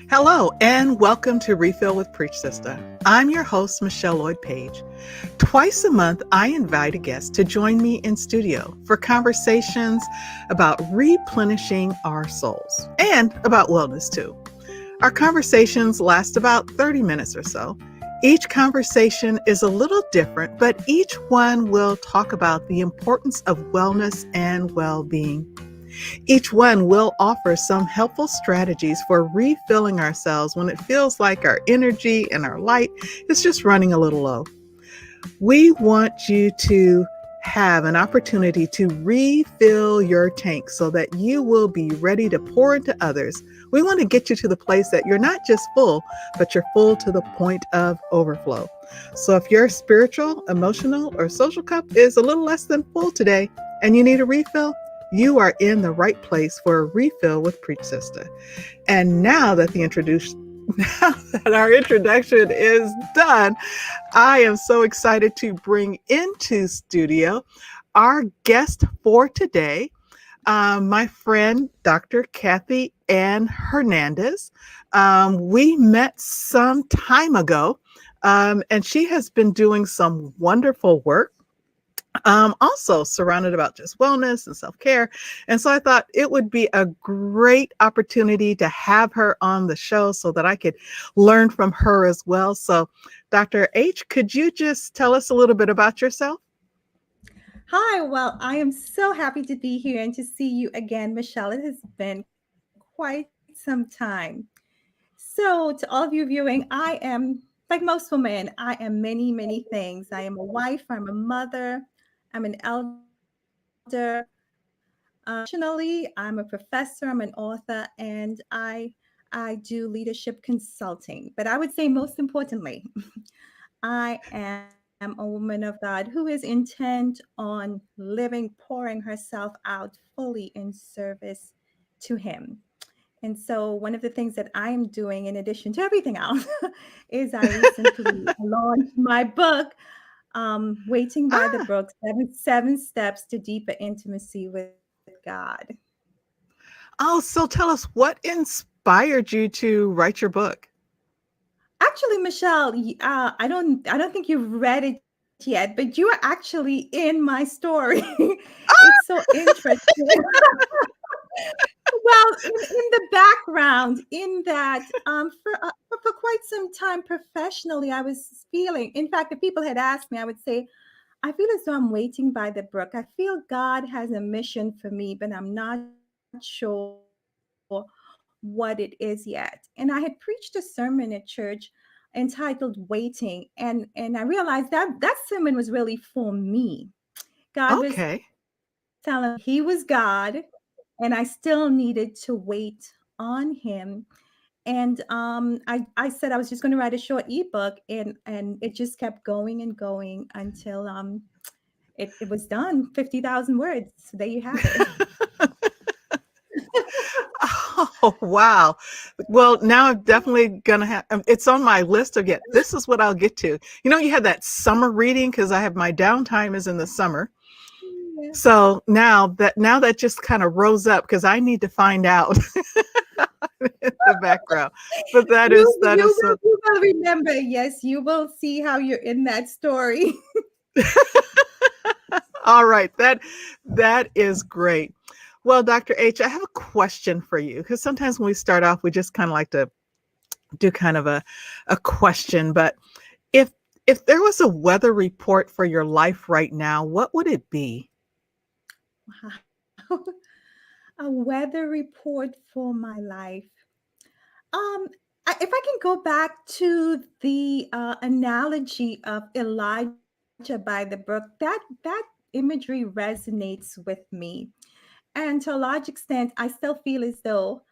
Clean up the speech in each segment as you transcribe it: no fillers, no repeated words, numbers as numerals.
Hello, and welcome to Refill with Preach Sista. I'm your host, Michelle Lloyd Page. Twice a month, I invite a guest to join me in studio for conversations about replenishing our souls and about wellness too. Our conversations last about 30 minutes or so. Each conversation is a little different, but each one will talk about the importance of wellness and well-being. Each one will offer some helpful strategies for refilling ourselves when it feels like our energy and our light is just running a little low. We want you to have an opportunity to refill your tank so that you will be ready to pour into others. We want to get you to the place that you're not just full, but you're full to the point of overflow. So if your spiritual, emotional, or social cup is a little less than full today and you need a refill, you are in the right place for a refill with Preach Sista. And now that our introduction is done, I am so excited to bring into studio our guest for today, my friend, Dr. Kathy-Ann Hernandez. We met some time ago, and she has been doing some wonderful work. Also surrounded about just wellness and self-care. And so I thought it would be a great opportunity to have her on the show so that I could learn from her as well. So Dr. H, could you just tell us a little bit about yourself? Hi, well, I am so happy to be here and to see you again, Michelle. It has been quite some time. So, to all of you viewing, I am, like most women, I am many, many things. I am a wife, I'm a mother, I'm an elder. Professionally, I'm a professor, I'm an author, and I do leadership consulting. But I would say most importantly, I am a woman of God who is intent on living, pouring herself out fully in service to Him. And so, one of the things that I am doing, in addition to everything else, is I recently launched my book, Waiting by the Ah, Brook, seven Steps to Deeper Intimacy with God. oh, so tell us what inspired you to write your book? Actually, Michelle, I don't think you've read it yet, but you are actually in my story. It's so interesting. Well, in the background, in that for quite some time professionally, I was feeling. In fact, if people had asked me, I would say, I feel as though I'm waiting by the brook. I feel God has a mission for me, but I'm not sure what it is yet. And I had preached a sermon at church entitled Waiting, and I realized that sermon was really for me. God was telling Okay. me He was God, and I still needed to wait on Him. And I said I was just going to write a short ebook, and it just kept going and going until it was done. 50,000 words. So there you have it. Oh, wow. Well, now I'm definitely going to have, it's on my list of yet. This is what I'll get to. You had that summer reading because I have my downtime is in the summer. Yeah. So now that just kind of rose up because I need to find out in the background. But that You is that you is will so you will remember. Yes, you will see how you're in that story. all right. That is great. Well, Dr. H, I have a question for you because sometimes when we start off, we just kind of like to do kind of a question. But if if there was a weather report for your life right now, what would it be? Wow. A weather report for my life. If I can go back to the analogy of Elijah by the brook, that imagery resonates with me. And to a large extent, I still feel as though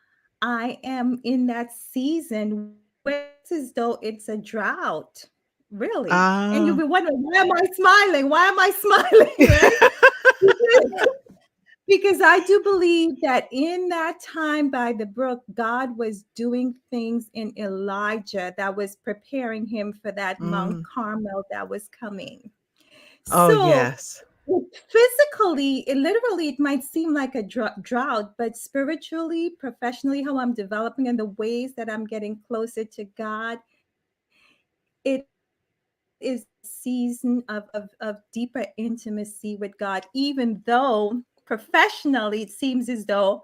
I am in that season where it's as though it's a drought, really. And you'll Ah. be wondering, why am I smiling? Why am I smiling? Right? Because I do believe that in that time by the brook, God was doing things in Elijah that was preparing him for that Mount Mm. Carmel that was coming. Oh, So yes. Physically, it might seem like a drought, but spiritually, professionally, how I'm developing and the ways that I'm getting closer to God, it is a season of deeper intimacy with God, even though professionally it seems as though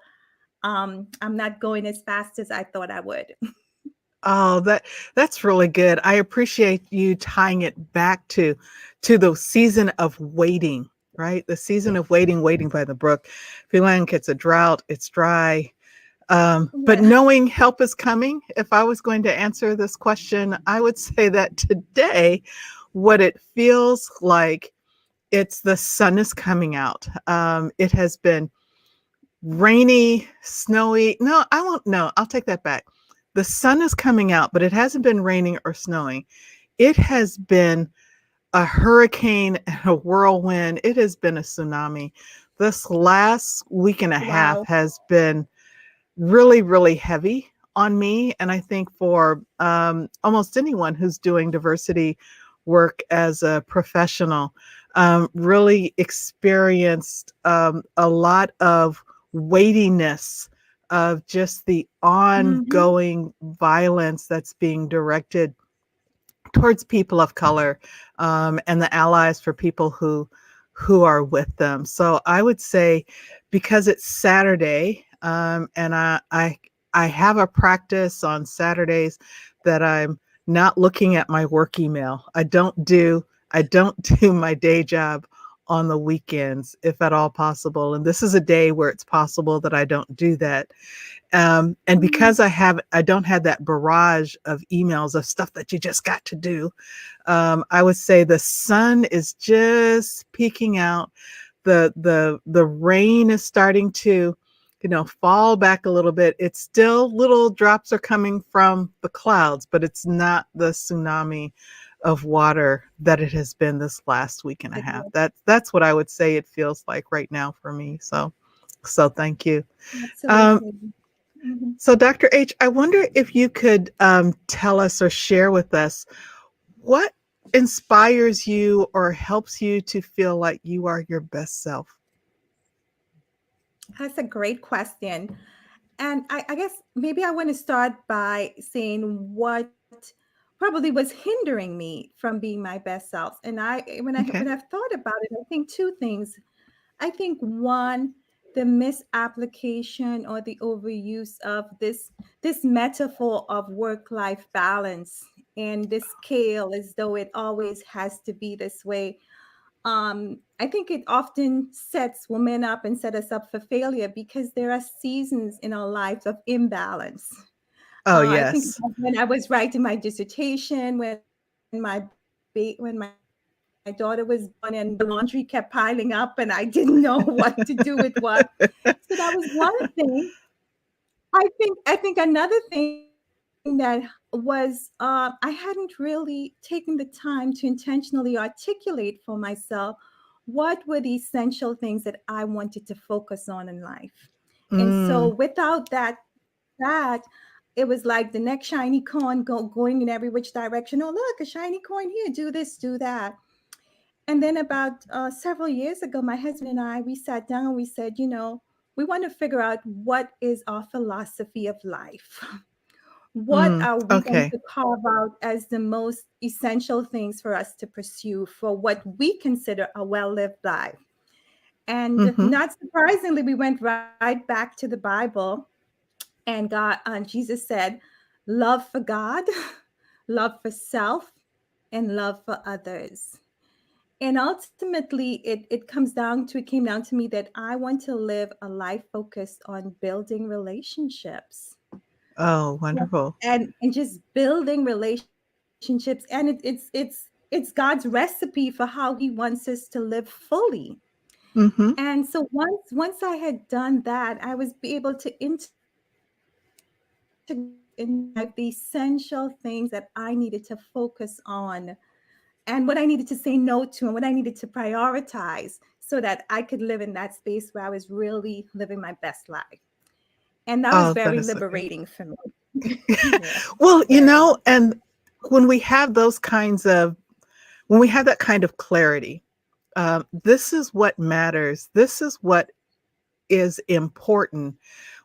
I'm not going as fast as I thought I would. Oh, that's really good. I appreciate you tying it back to the season of waiting, right? The season of waiting, waiting by the brook. Feeling like it's a drought, it's dry. But Yeah. knowing help is coming. If I was going to answer this question, I would say that today, what it feels like, it's the sun is coming out. It has been rainy, snowy. No, I won't. No, I'll take that back. The sun is coming out, but it hasn't been raining or snowing. It has been a hurricane and a whirlwind. It has been a tsunami. This last week and a half Wow. has been really, really heavy on me. And I think for almost anyone who's doing diversity work as a professional, really experienced a lot of weightiness of just the Hmm. ongoing violence that's being directed towards people of color, and the allies for people who are with them. So I would say, because it's Saturday, and I have a practice on Saturdays that I'm not looking at my work email. I don't do my day job on the weekends, if at all possible. And this is a day where it's possible that I don't do that. And Hmm. because I don't have that barrage of emails of stuff that you just got to do, I would say the sun is just peeking out. The rain is starting to, fall back a little bit. It's still, little drops are coming from the clouds, but it's not the tsunami of water that it has been this last week and a half. That's what I would say it feels like right now for me. So thank you. Um, Absolutely. Mhm. so, Dr. H, I wonder if you could tell us or share with us what inspires you or helps you to feel like you are your best self. That's a great question. And I guess maybe I want to start by saying what probably was hindering me from being my best self. And Okay. when I've thought about it, I think two things. I think one, the misapplication or the overuse of this metaphor of work-life balance and this scale as though it always has to be this way. I think it often sets women up and set us up for failure because there are seasons in our lives of imbalance. Oh, I think yes. about when I was writing my dissertation, when my daughter was born and the laundry kept piling up and I didn't know what to do with what. So that was one thing. I think another thing that was I hadn't really taken the time to intentionally articulate for myself what were the essential things that I wanted to focus on in life. And so Mm, without that it was like the next shiny coin going in every which direction. Oh, look, a shiny coin here, do this, do that. And then about several years ago, my husband and I, we sat down and we said, we want to figure out what is our philosophy of life. What are we going okay. to carve out as the most essential things for us to pursue for what we consider a well-lived life? And Mm-hmm. not surprisingly, we went right back to the Bible, and Jesus said, love for God, love for self, and love for others. And ultimately, it came down to me that I want to live a life focused on building relationships. Oh, Yeah. wonderful. And just building relationships. And it's God's recipe for how he wants us to live fully. Mm-hmm. And so once I had done that, I was be able to integrate in the essential things that I needed to focus on and what I needed to say no to and what I needed to prioritize so that I could live in that space where I was really living my best life. And that was Oh, that very is so good. liberating for me. Yeah, Well, very. and when we have those kinds of when we have that kind of clarity, This is what matters. This is what is important.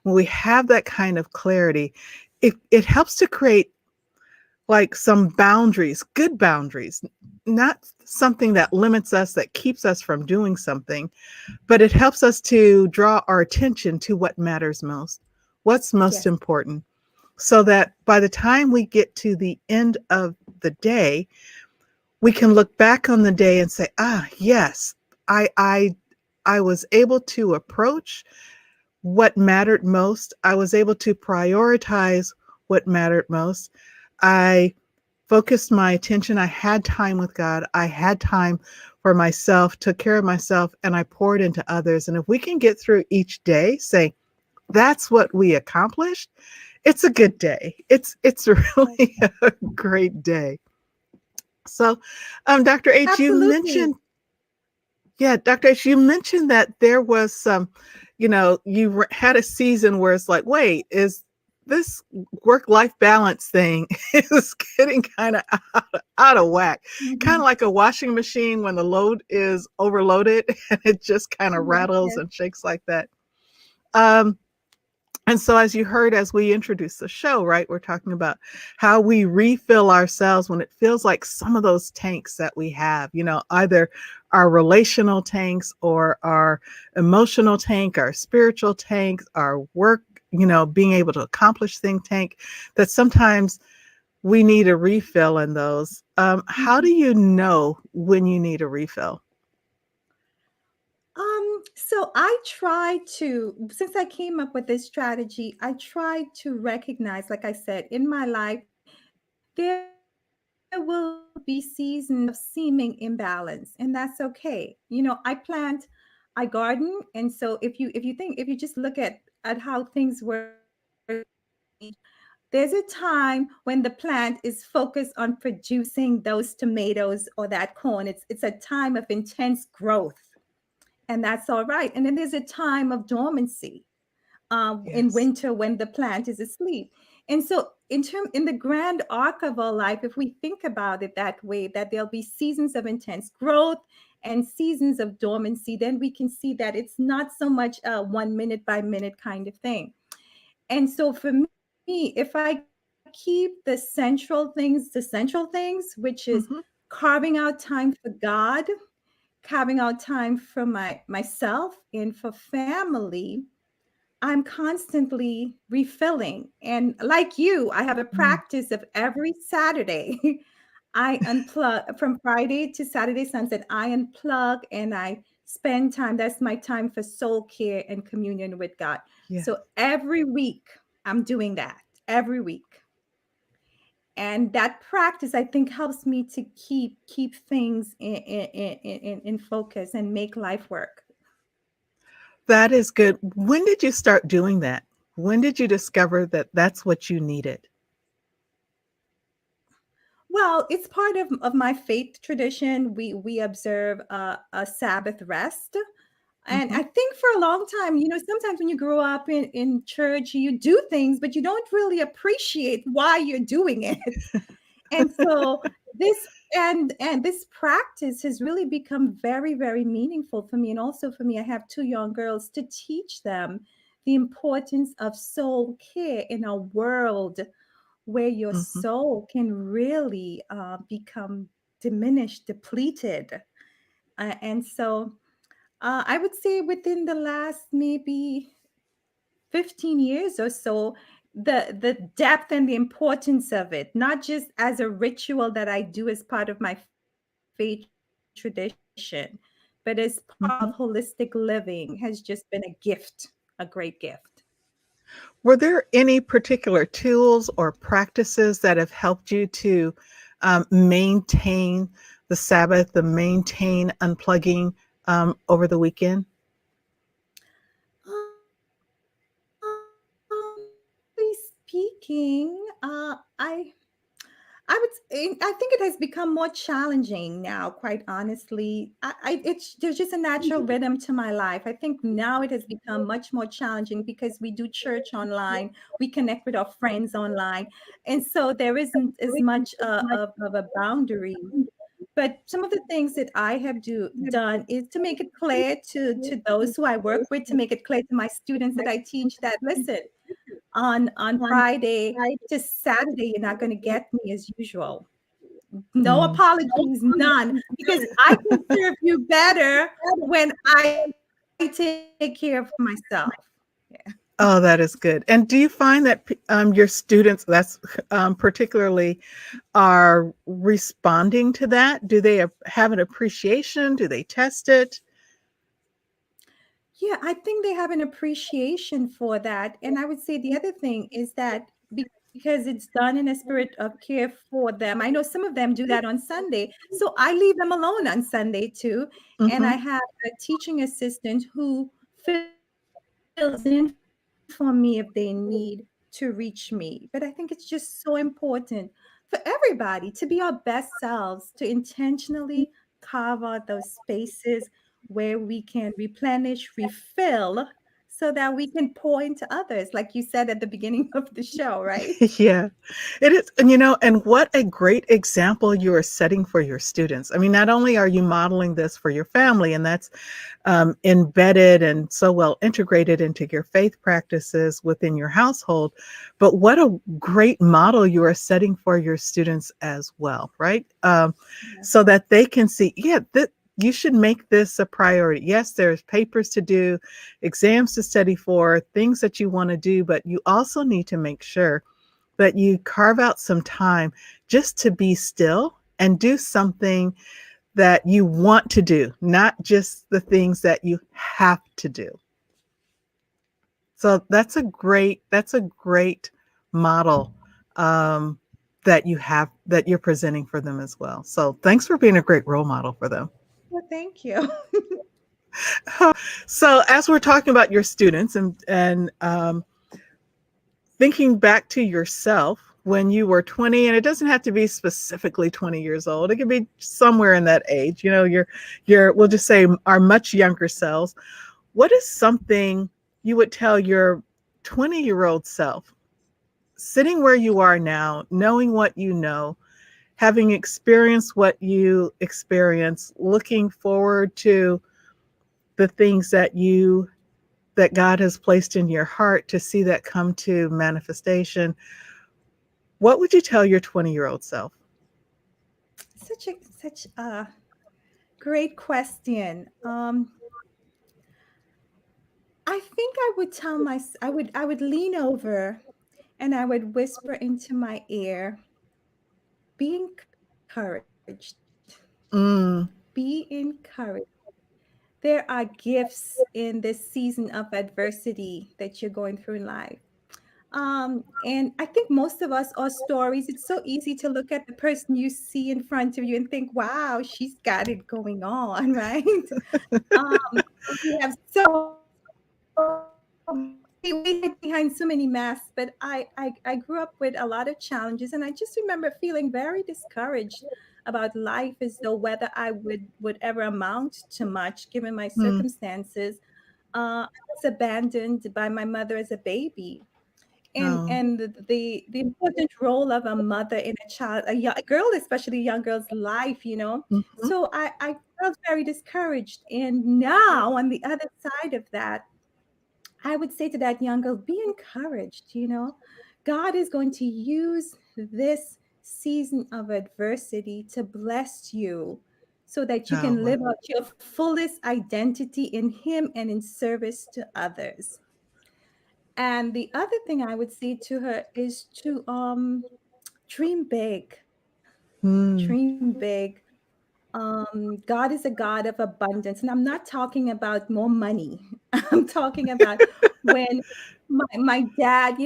When we have that kind of clarity, it helps to create like some boundaries, good boundaries, not something that limits us, that keeps us from doing something, but it helps us to draw our attention to what matters most, what's most Yes. important, so that by the time we get to the end of the day, we can look back on the day and say, ah, yes, I I I was able to approach what mattered most. I was able to prioritize what mattered most. I focused my attention. I had time with God. I had time for myself, took care of myself, and I poured into others. And if we can get through each day saying, that's what we accomplished, it's a good day. It's really a great day. So, Dr. H, you Absolutely. mentioned, yeah, Dr. H, you mentioned that there was some, you had a season where it's like, wait, is this work-life balance thing is getting kind of out of whack, kind of Mhm. like a washing machine when the load is overloaded and it just kind of Yes, rattles yes. and shakes like that. Um, And so, as you heard, as we introduced the show, right, we're talking about how we refill ourselves when it feels like some of those tanks that we have, either our relational tanks or our emotional tank, our spiritual tank, our work, being able to accomplish thing tank, that sometimes we need a refill in those. How do Mhm. you know when you need a refill? So I try to, since I came up with this strategy, I try to recognize, like I said, in my life, there will be seasons of seeming imbalance, and that's okay. I plant, I garden, and so if you just look at how things work, there's a time when the plant is focused on producing those tomatoes or that corn. It's a time of intense growth, and that's all right. And then there's a time of dormancy in Yes. winter when the plant is asleep. And so, in the grand arc of our life, if we think about it that way, that there'll be seasons of intense growth and seasons of dormancy, then we can see that it's not so much a 1 minute by minute kind of thing. And so, for me, if I keep the central things, which is Hmm. carving out time for God, carving out time for myself and for family, I'm constantly refilling. And like you, I have a practice of every Saturday. I unplug from Friday to Saturday sunset. I unplug and I spend time. That's my time for soul care and communion with God. Yeah. So every week, I'm doing that every week. And that practice, I think, helps me to keep things in focus and make life work. That is good. When did you start doing that? When did you discover that that's what you needed? Well, it's part of my faith tradition. We observe a Sabbath rest. And Mhm. I think for a long time, sometimes when you grow up in church, you do things, but you don't really appreciate why you're doing it. And so this and this practice has really become very, very meaningful for me. And also for me, I have two young girls to teach them the importance of soul care in a world where your Mhm. soul can really become diminished, depleted. And so I would say within the last maybe 15 years or so, the depth and the importance of it, not just as a ritual that I do as part of my faith tradition, but as part of holistic Mhm. living has just been a gift, a great gift. Were there any particular tools or practices that have helped you to maintain the Sabbath, the maintain unplugging over the weekend? Practically speaking, I would I think it has become more challenging now, quite honestly. It's there's just a natural rhythm to my life. I think now it has become much more challenging because we do church online, we connect with our friends online, and so there isn't as much of a boundary But some of the things that I have done is to make it clear to those who I work with, to make it clear to my students that I teach that, listen, on Friday to Saturday, you're not going to get me as usual. No Mm. apologies, none, because I can serve you better when I take care of myself. Yeah. Oh, that is good. And do you find that your students, that's particularly, are responding to that? Do they have an appreciation? Do they test it? Yeah, I think they have an appreciation for that. And I would say the other thing is that because it's done in a spirit of care for them, I know some of them do that on Sunday. So I leave them alone on Sunday too. And I Mm-hmm. have a teaching assistant who fills in for me if they need to reach me. But I think it's just so important for everybody to be our best selves, to intentionally carve out those spaces where we can replenish, refill, so that we can pour into others, like you said at the beginning of the show, right? Yeah, it is. And, and what a great example you are setting for your students. I mean, not only are you modeling this for your family, and that's embedded and so well integrated into your faith practices within your household, but what a great model you are setting for your students as well, right? Yeah. So that they can see, yeah, that you should make this a priority. Yes, there's papers to do, exams to study for, things that you want to do, but you also need to make sure that you carve out some time just to be still and do something that you want to do, not just the things that you have to do. So that's a great model, um, that you have, that you're presenting for them as well. So thanks for being a great role model for them. Well, thank you. So as we're talking about your students and thinking back to yourself when you were 20, and it doesn't have to be specifically 20 years old, it could be somewhere in that age, your we'll just say our much younger selves. What is something you would tell your 20-year-old self, sitting where you are now, knowing what you know, having experienced what you experience, looking forward to the things that God has placed in your heart to see that come to manifestation? What would you tell your 20-year-old self? Such a great question. I think I would tell my I would lean over and I would whisper into my ear, be encouraged. Mm, Be encouraged. There are gifts in this season of adversity that you're going through in life. And I think most of us are stories. It's so easy to look at the person you see in front of you and think, wow, she's got it going on, right? Um, we have we hide behind so many masks, but I grew up with a lot of challenges, and I just remember feeling very discouraged about life, as though whether I would ever amount to much given my mm, circumstances. I was abandoned by my mother as a baby, oh, and the important role of a mother in a child, a girl, especially a young girl's life. mhm, So I felt very discouraged, and now on the other side of that, I would say to that young girl, be encouraged. God is going to use this season of adversity to bless you so that you oh, can wow. live out your fullest identity in Him and in service to others. And the other thing I would say to her is to dream big. Mm, Dream big. God is a God of abundance. And I'm not talking about more money. I'm talking about when my dad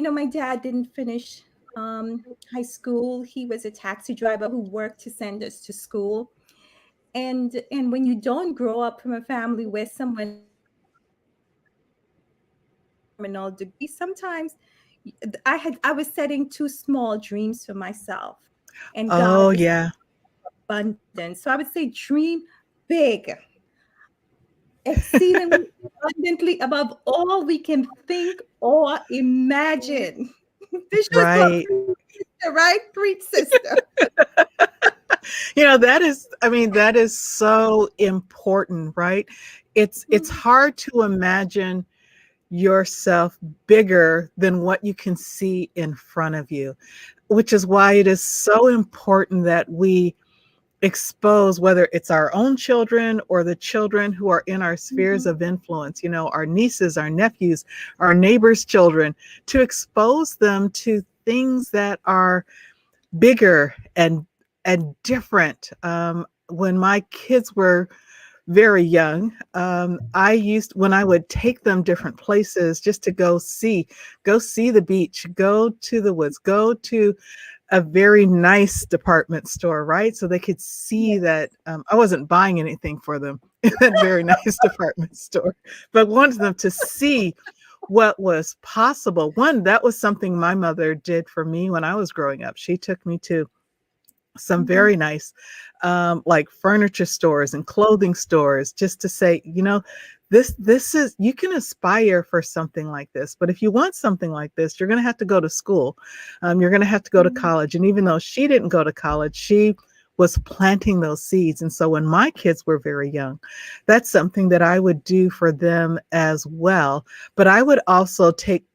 didn't finish high school. He was a taxi driver who worked to send us to school. And when you don't grow up from a family where someone terminal degree, sometimes I was setting too small dreams for myself. And oh, God is yeah. abundant. So I would say dream big, exceedingly abundantly above all we can think or imagine. This show's called Right. Preach Sister, right? Preach Sister. that is so important, right? It's Mhm. hard to imagine yourself bigger than what you can see in front of you, which is why it is so important that we expose, whether it's our own children or the children who are in our spheres Mhm. of influence, our nieces, our nephews, our neighbors' children, to expose them to things that are bigger and different. When my kids were very young, when I would take them different places just to go see the beach, go to the woods, go to a very nice department store, right? So they could see that I wasn't buying anything for them in that very nice department store, but wanted them to see what was possible. One, that was something my mother did for me when I was growing up. She took me to some Mhm. very nice like furniture stores and clothing stores, just to say, this is, you can aspire for something like this, but if you want something like this, you're going to have to go to school. You're going to have to go to Mhm. college. And even though she didn't go to college, she was planting those seeds. And so when my kids were very young, that's something that I would do for them as well. But I would also take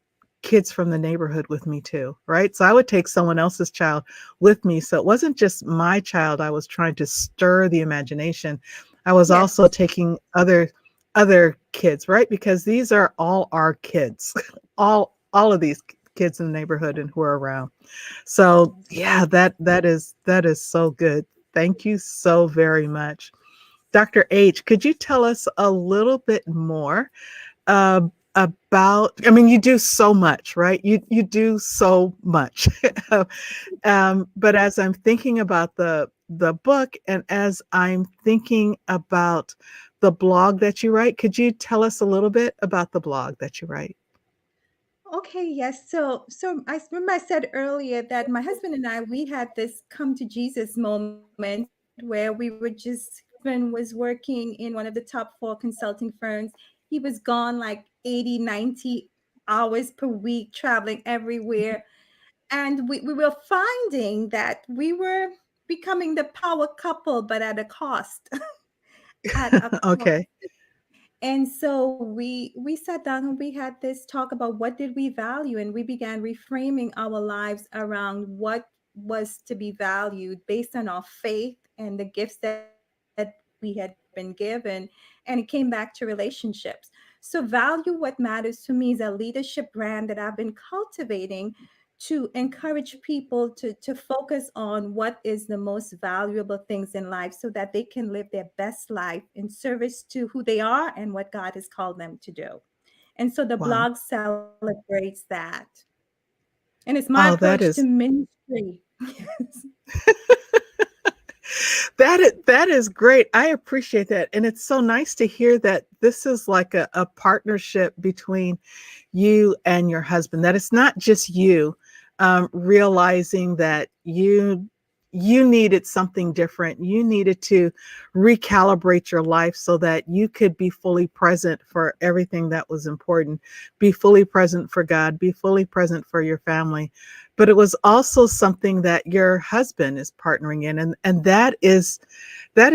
kids from the neighborhood with me too, right? So I would take someone else's child with me. So it wasn't just my child. I was trying to stir the imagination. I was also Yes. taking other kids, right? Because these are all our kids, all of these kids in the neighborhood and who are around. So yeah, that is so good. Thank you so very much. Dr. H, could you tell us a little bit more uh, about, I mean, you do so much, right? You do so much. But as I'm thinking about the book, and as I'm thinking about the blog that you write, could you tell us a little bit about the blog that you write? Okay, yes. So I remember I said earlier that my husband and I, we had this come to Jesus moment where we were just, husband was working in one of the top four consulting firms. He was gone like 80, 90 hours per week, traveling everywhere. And we were finding that we were becoming the power couple, but at a cost. At a cost. Okay. And so we sat down and we had this talk about what did we value, and we began reframing our lives around what was to be valued based on our faith and the gifts that we had been given. And it came back to relationships. So value what matters to me is a leadership brand that I've been cultivating to encourage people to focus on what is the most valuable things in life so that they can live their best life in service to who they are and what God has called them to do. And so the Wow. blog celebrates that. And it's my Oh, that approach to is ministry. Yes. that is great. I appreciate that. And it's so nice to hear that this is like a partnership between you and your husband, that it's not just you realizing that you needed something different. You needed to recalibrate your life so that you could be fully present for everything that was important, be fully present for God, be fully present for your family. But it was also something that your husband is partnering in, and that is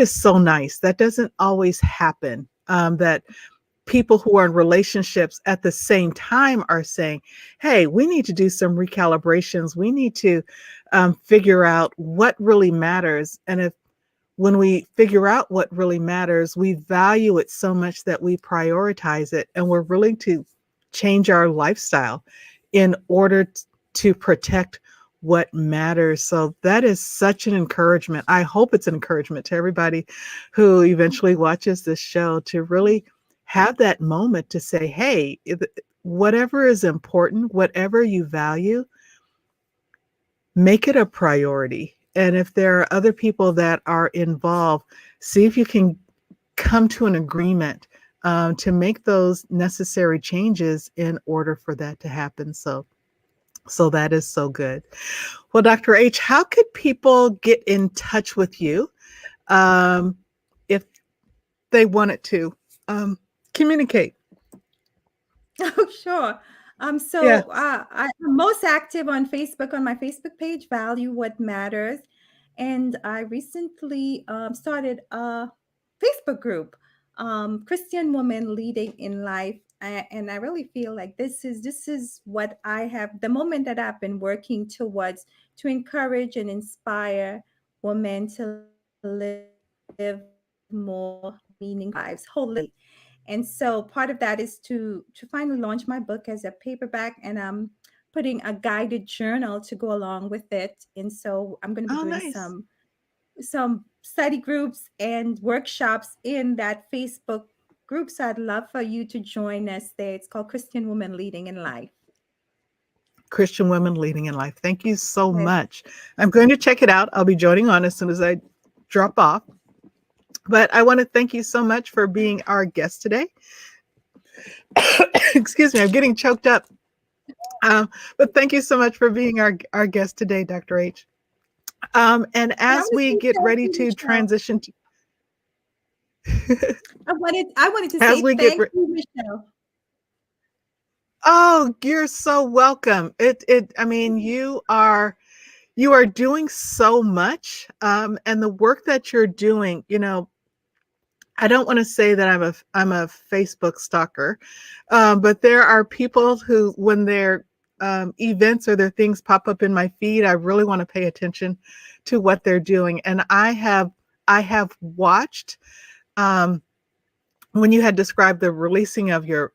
so nice. That doesn't always happen. That people who are in relationships at the same time are saying, hey, we need to do some recalibrations. We need to figure out what really matters. And if when we figure out what really matters, we value it so much that we prioritize it and we're willing to change our lifestyle in order to protect what matters. So that is such an encouragement. I hope it's an encouragement to everybody who eventually watches this show to really have that moment to say, hey, whatever is important, whatever you value, make it a priority. And if there are other people that are involved, see if you can come to an agreement to make those necessary changes in order for that to happen. So that is so good. Well, Dr. H, how could people get in touch with you um, if they wanted to communicate? Oh, sure. Yeah. I'm most active on Facebook, on my Facebook page, Value What Matters. And I recently started a Facebook group, Christian Women Leading in Life. And I really feel like this is what I have, the moment that I've been working towards, to encourage and inspire women to live more meaningful lives holistically. And so part of that is to finally launch my book as a paperback, and I'm putting a guided journal to go along with it. And so I'm going to be Oh, doing nice. some study groups and workshops in that Facebook group. So I'd love for you to join us there. It's called Christian Women Leading in Life. Christian Women Leading in Life. Thank you so Yes. much. I'm going to check it out. I'll be joining on as soon as I drop off. But I want to thank you so much for being our guest today. Excuse me, I'm getting choked up. But thank you so much for being our guest today, Dr. H. And And I as want to we say get thank ready you, to Michelle. transition to, I wanted to as say we get thank you, Michelle. oh, you're so welcome. I mean, you are doing so much, and the work that you're doing, I don't want to say that I'm a Facebook stalker, but there are people who, when their events or their things pop up in my feed, I really want to pay attention to what they're doing. And I have watched, um, when you had described the releasing of your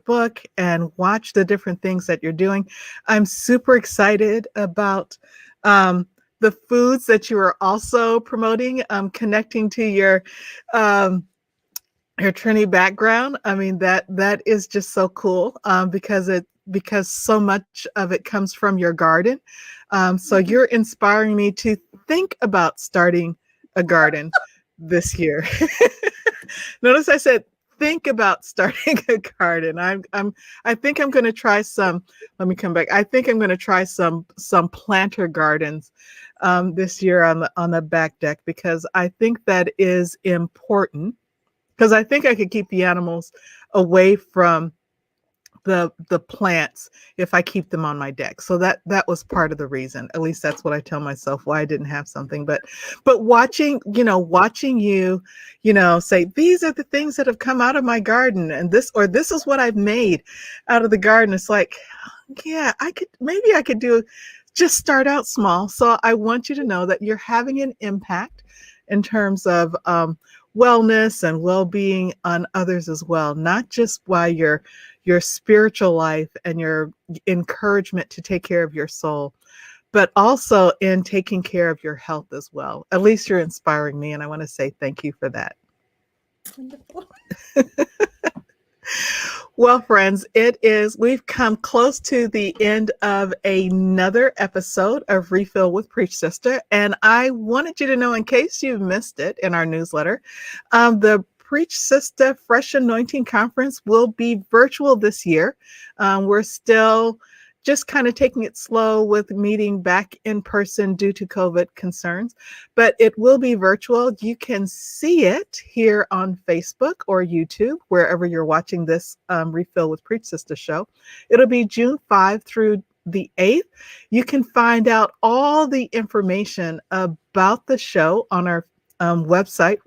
book, and watch the different things that you're doing. I'm super excited about the foods that you are also promoting, connecting to um, your Trini background. I mean, that is just so cool, because so much of it comes from your garden. So Mhm. you're inspiring me to think about starting a garden this year. Notice I said think about starting a garden. I think I'm going to try some. Let me come back. I think I'm going to try some planter gardens this year on the back deck, because I think that is important, because I think I could keep the animals away from the plants if I keep them on my deck. So that was part of the reason. At least that's what I tell myself why I didn't have something. But watching you, say these are the things that have come out of my garden, and this is what I've made out of the garden. It's like, yeah, I could do, just start out small. So I want you to know that you're having an impact in terms of wellness and well-being on others as well, not just by your spiritual life and your encouragement to take care of your soul, but also in taking care of your health as well. At least you're inspiring me, and I want to say thank you for that. Wonderful. Well, friends, we've come close to the end of another episode of Refill with Preach Sister. And I wanted you to know, in case you missed it in our newsletter, the Preach Sista Fresh Anointing Conference will be virtual this year. We're still just kind of taking it slow with meeting back in person due to COVID concerns, but it will be virtual. You can see it here on Facebook or YouTube, wherever you're watching this Refill with Preach Sister show. It'll be June 5 through the 8th. You can find out all the information about the show on our website,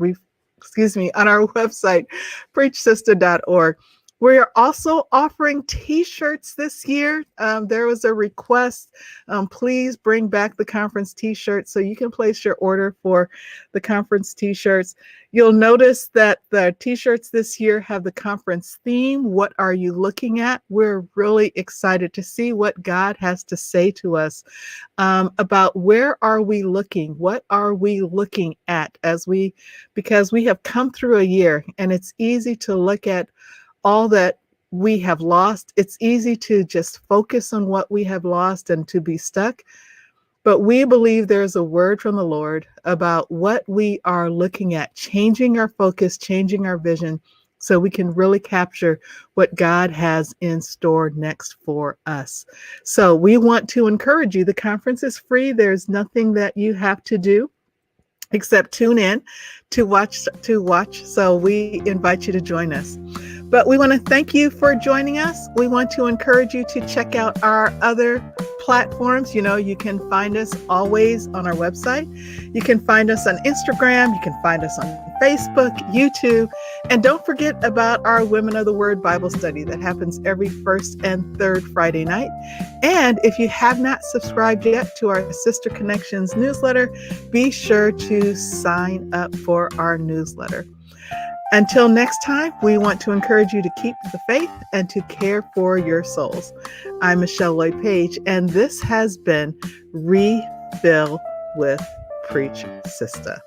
preachsista.org. We are also offering t-shirts this year. There was a request. Please bring back the conference t-shirts, so you can place your order for the conference t-shirts. You'll notice that the t-shirts this year have the conference theme. What are you looking at? We're really excited to see what God has to say to us about where are we looking? What are we looking at because we have come through a year, and it's easy to look at all that we have lost. It's easy to just focus on what we have lost and to be stuck. But we believe there's a word from the Lord about what we are looking at, changing our focus, changing our vision, so we can really capture what God has in store next for us. So we want to encourage you. The conference is free. There's nothing that you have to do except tune in to watch. So we invite you to join us. But we want to thank you for joining us. We want to encourage you to check out our other platforms. You can find us always on our website. You can find us on Instagram. You can find us on Facebook, YouTube. And don't forget about our Women of the Word Bible study that happens every first and third Friday night. And if you have not subscribed yet to our Sister Connections newsletter, be sure to sign up for our newsletter. Until next time, we want to encourage you to keep the faith and to care for your souls. I'm Michelle Lloyd Page, and this has been Refill with Preach Sista.